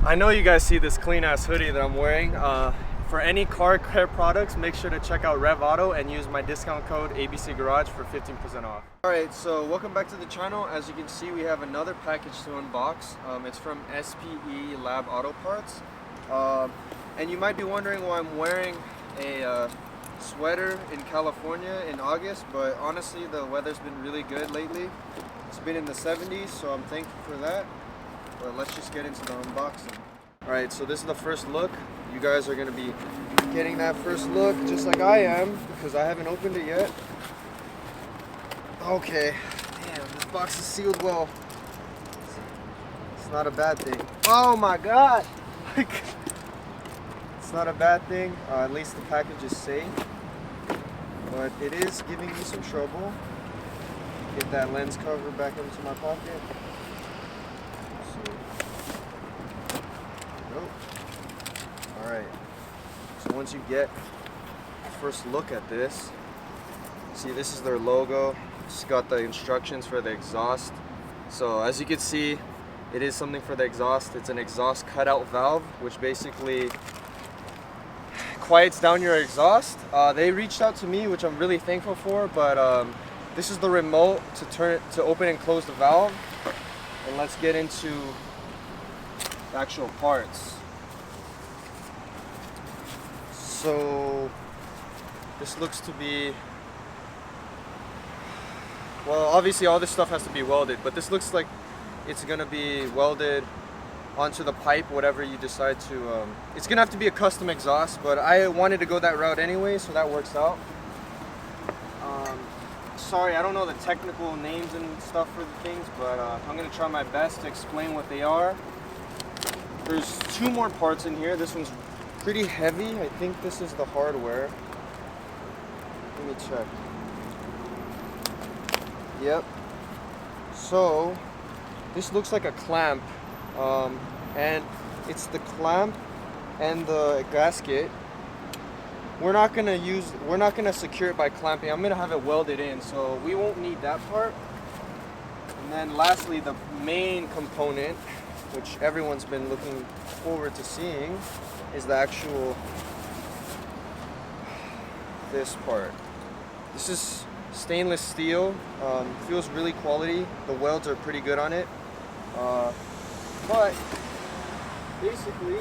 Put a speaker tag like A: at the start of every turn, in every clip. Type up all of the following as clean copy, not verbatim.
A: I know you guys see this clean ass hoodie that I'm wearing. For any car care products, make sure to check out Rev Auto and use my discount code ABC Garage for 15% off. Alright, so welcome back to the channel. As you can see, we have another package to unbox. It's from Spelab Auto Parts. And you might be wondering why I'm wearing a sweater in California in August, but honestly the weather's been really good lately. It's been in the 70s, so I'm thankful for that. But let's just get into the unboxing. Alright, so this is the first look. You guys are going to be getting that first look just like I am, because I haven't opened it yet. Okay, damn, this box is sealed well. It's not a bad thing. Oh my god! It's not a bad thing, at least the package is safe. But it is giving me some trouble. Get that lens cover back into my pocket. Alright, so once you get a first look at this, see, this is their logo. It's got the instructions for the exhaust. So as you can see, it is something for the exhaust. It's an exhaust cutout valve, which basically quiets down your exhaust. They reached out to me, which I'm really thankful for, but this is the remote to open and close the valve. And let's get into the actual parts. So this looks to be, well, obviously all this stuff has to be welded, but this looks like it's gonna be welded onto the pipe, whatever you decide to. It's gonna have to be a custom exhaust, but I wanted to go that route anyway, so that works out. Sorry, I don't know the technical names and stuff for the things, but I'm gonna try my best to explain what they are. There's two more parts in here. This one's pretty heavy. I think this is the hardware. Let me check. Yep. So this looks like a clamp, and it's the clamp and the gasket. We're not gonna secure it by clamping. I'm gonna have it welded in, so we won't need that part. And then lastly, the main component, which everyone's been looking forward to seeing, is the actual, this part. This is stainless steel. Feels really quality. The welds are pretty good on it. But basically,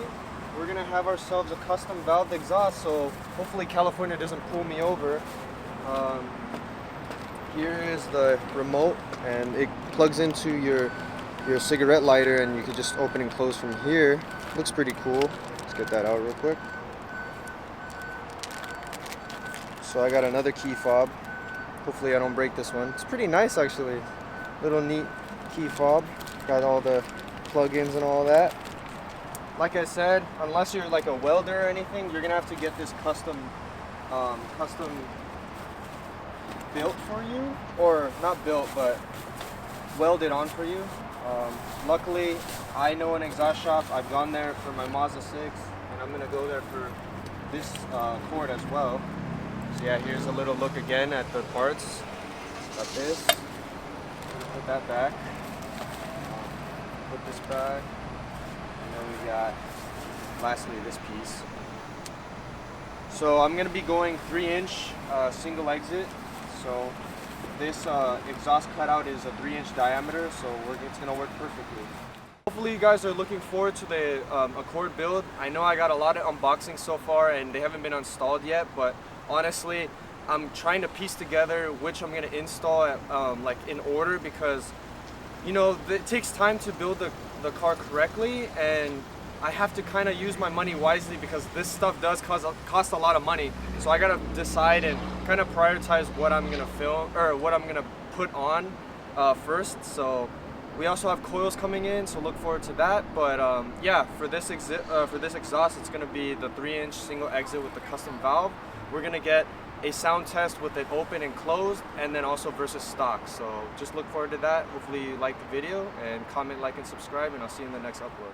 A: we're gonna have ourselves a custom valved exhaust, so hopefully California doesn't pull me over. Here is the remote, and it plugs into your cigarette lighter, and you can just open and close from here. Looks pretty cool. Let's get that out real quick. So I got another key fob. Hopefully I don't break this one. It's pretty nice actually. Little neat key fob. Got all the plugins and all that. Like I said, unless you're like a welder or anything, you're gonna have to get this custom built for you, or not built, but welded on for you. Luckily, I know an exhaust shop. I've gone there for my Mazda 6, and I'm gonna go there for this cord as well. So yeah, here's a little look again at the parts. Got this. Put that back. Put this back. And then we got, lastly, this piece. So I'm gonna be going 3-inch single exit. So this exhaust cutout is a 3-inch diameter, so it's gonna work perfectly. Hopefully you guys are looking forward to the Accord build. I know I got a lot of unboxings so far and they haven't been installed yet, but honestly, I'm trying to piece together which I'm gonna install like in order, because you know, it takes time to build the car correctly, and I have to kind of use my money wisely, because this stuff does cost a lot of money. So I gotta decide and kind of prioritize what I'm gonna film, or what I'm gonna put on first. So we also have coils coming in, so look forward to that. But yeah, for this exhaust, it's gonna be the 3-inch single exit with the custom valve. We're gonna get a sound test with it open and closed, and then also versus stock. So just look forward to that. Hopefully you like the video, and comment, like, and subscribe, and I'll see you in the next upload.